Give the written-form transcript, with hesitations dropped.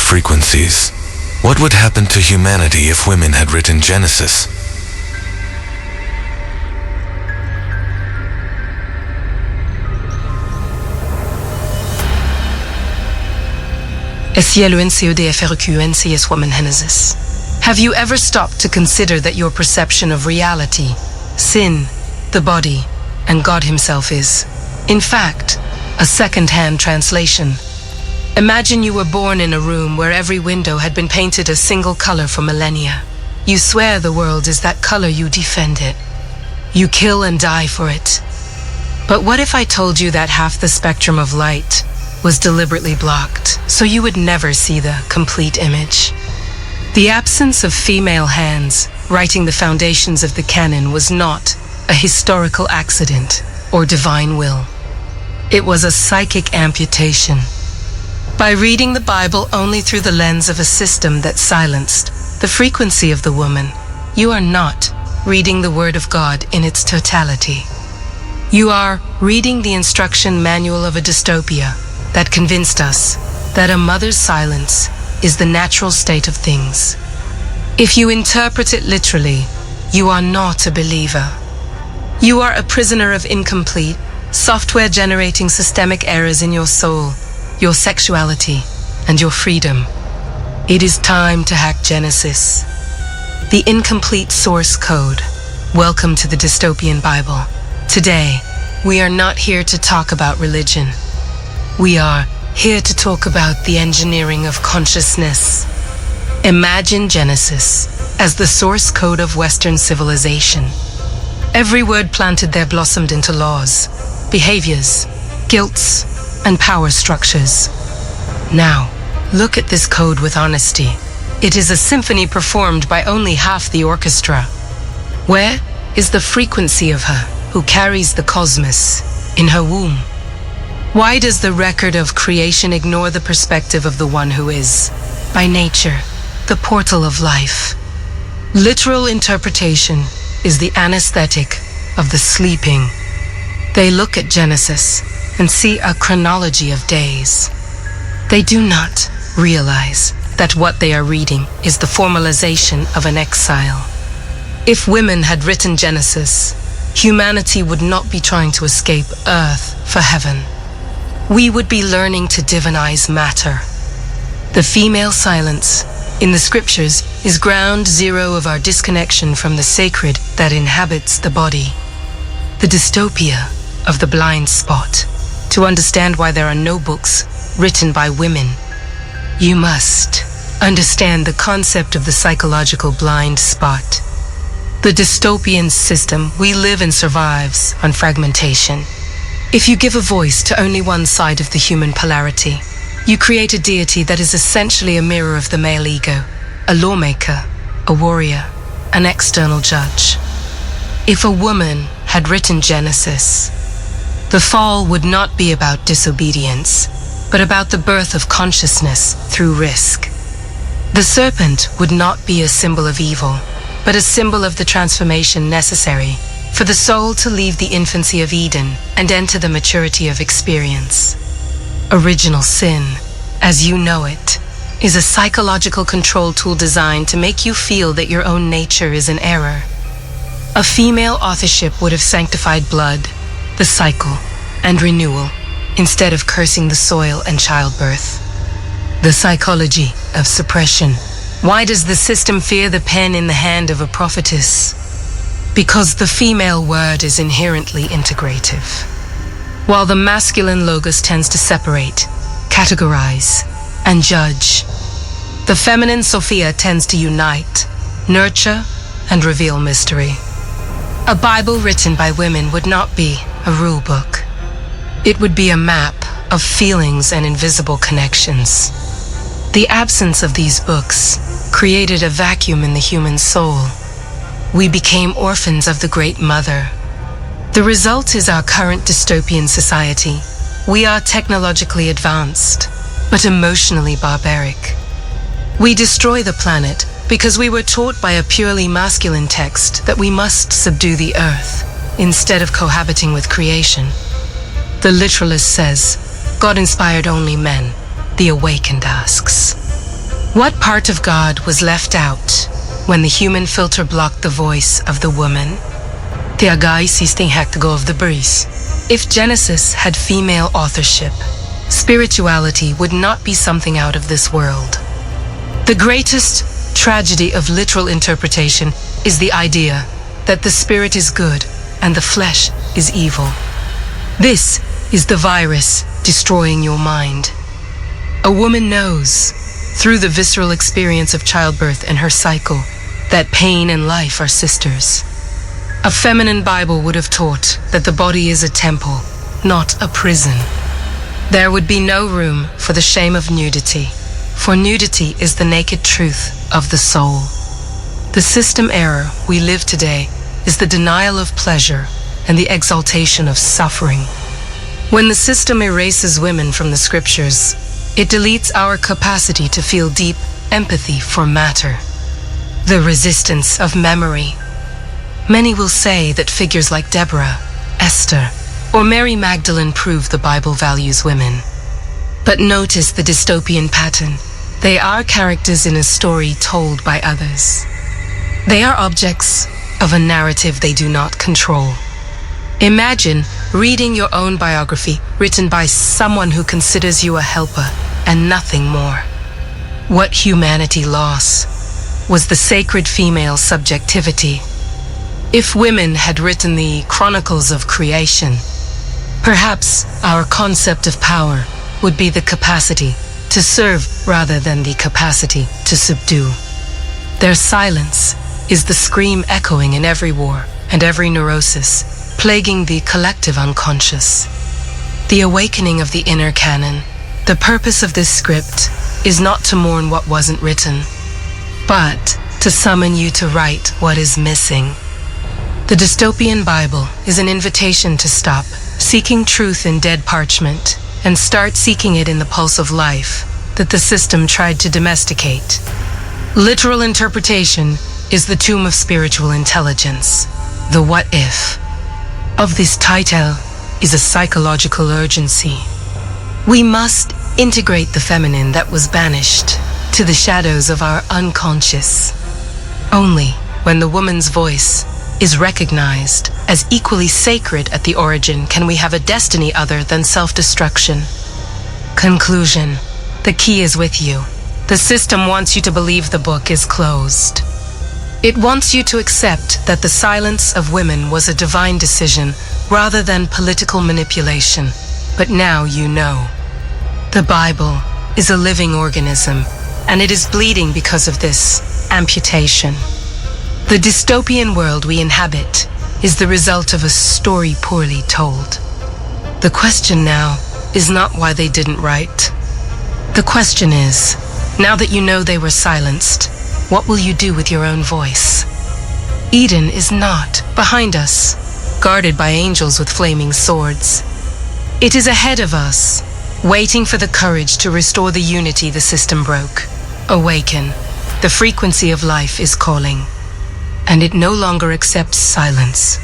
frequencies. What would happen to humanity if women had written Genesis? Have you ever stopped to consider that your perception of reality, sin, the body, and God himself is, in fact, a second-hand translation? Imagine you were born in a room where every window had been painted a single color for millennia. You swear the world is that color, you defend it. You kill and die for it. But what if I told you that half the spectrum of light was deliberately blocked, so you would never see the complete image? The absence of female hands writing the foundations of the canon was not a historical accident or divine will. It was a psychic amputation. By reading the Bible only through the lens of a system that silenced the frequency of the woman, you are not reading the Word of God in its totality. You are reading the instruction manual of a dystopia that convinced us that a mother's silence is the natural state of things. If you interpret it literally, you are not a believer. You are a prisoner of incomplete, software-generating systemic errors in your soul, your sexuality, and your freedom. It is time to hack Genesis, the incomplete source code. Welcome to the Dystopian Bible. Today, we are not here to talk about religion. We are here to talk about the engineering of consciousness. Imagine Genesis as the source code of Western civilization. Every word planted there blossomed into laws, behaviors, guilts, and power structures. Now, look at this code with honesty. It is a symphony performed by only half the orchestra. Where is the frequency of her who carries the cosmos in her womb? Why does the record of creation ignore the perspective of the one who is, by nature, the portal of life? Literal interpretation is the anesthetic of the sleeping. They look at Genesis and see a chronology of days. They do not realize that what they are reading is the formalization of an exile. If women had written Genesis, humanity would not be trying to escape Earth for heaven. We would be learning to divinize matter. The female silence in the scriptures is ground zero of our disconnection from the sacred that inhabits the body. The dystopia of the blind spot. To understand why there are no books written by women, you must understand the concept of the psychological blind spot. The dystopian system we live in survives on fragmentation. If you give a voice to only one side of the human polarity, you create a deity that is essentially a mirror of the male ego, a lawmaker, a warrior, an external judge. If a woman had written Genesis, the fall would not be about disobedience, but about the birth of consciousness through risk. The serpent would not be a symbol of evil, but a symbol of the transformation necessary for the soul to leave the infancy of Eden and enter the maturity of experience. Original sin, as you know it, is a psychological control tool designed to make you feel that your own nature is in error. A female authorship would have sanctified blood, the cycle, and renewal, instead of cursing the soil and childbirth. The psychology of suppression. Why does the system fear the pen in the hand of a prophetess? Because the female word is inherently integrative, while the masculine logos tends to separate, categorize, and judge. The feminine Sophia tends to unite, nurture, and reveal mystery. A Bible written by women would not be a rule book. It would be a map of feelings and invisible connections. The absence of these books created a vacuum in the human soul. We became orphans of the Great Mother. The result is our current dystopian society. We are technologically advanced, but emotionally barbaric. We destroy the planet because we were taught by a purely masculine text that we must subdue the earth instead of cohabiting with creation. The literalist says, God inspired only men, the awakened asks. What part of God was left out when the human filter blocked the voice of the woman? Tiagay sisting hektago of the breeze. If Genesis had female authorship, spirituality would not be something out of this world. The greatest tragedy of literal interpretation is the idea that the spirit is good and the flesh is evil. This is the virus destroying your mind. A woman knows, through the visceral experience of childbirth and her cycle, that pain and life are sisters. A feminine Bible would have taught that the body is a temple, not a prison. There would be no room for the shame of nudity, for nudity is the naked truth of the soul. The system error we live today is the denial of pleasure and the exaltation of suffering. When the system erases women from the scriptures, it deletes our capacity to feel deep empathy for matter. The resistance of memory. Many will say that figures like Deborah, Esther, or Mary Magdalene prove the Bible values women. But notice the dystopian pattern. They are characters in a story told by others. They are objects of a narrative they do not control. Imagine reading your own biography written by someone who considers you a helper and nothing more. What humanity lost was the sacred female subjectivity. If women had written the chronicles of creation, perhaps our concept of power would be the capacity to serve rather than the capacity to subdue. Their silence is the scream echoing in every war and every neurosis, plaguing the collective unconscious. The awakening of the inner canon. The purpose of this script is not to mourn what wasn't written, but to summon you to write what is missing. The Dystopian Bible is an invitation to stop seeking truth in dead parchment and start seeking it in the pulse of life that the system tried to domesticate. Literal interpretation is the tomb of spiritual intelligence, the what if. Of this title is a psychological urgency. We must integrate the feminine that was banished to the shadows of our unconscious. Only when the woman's voice is recognized as equally sacred at the origin can we have a destiny other than self-destruction. Conclusion. The key is with you. The system wants you to believe the book is closed. It wants you to accept that the silence of women was a divine decision rather than political manipulation. But now you know. The Bible is a living organism, and it is bleeding because of this amputation. The dystopian world we inhabit is the result of a story poorly told. The question now is not why they didn't write. The question is, now that you know they were silenced, what will you do with your own voice? Eden is not behind us, guarded by angels with flaming swords. It is ahead of us, waiting for the courage to restore the unity the system broke. Awaken. The frequency of life is calling, and it no longer accepts silence.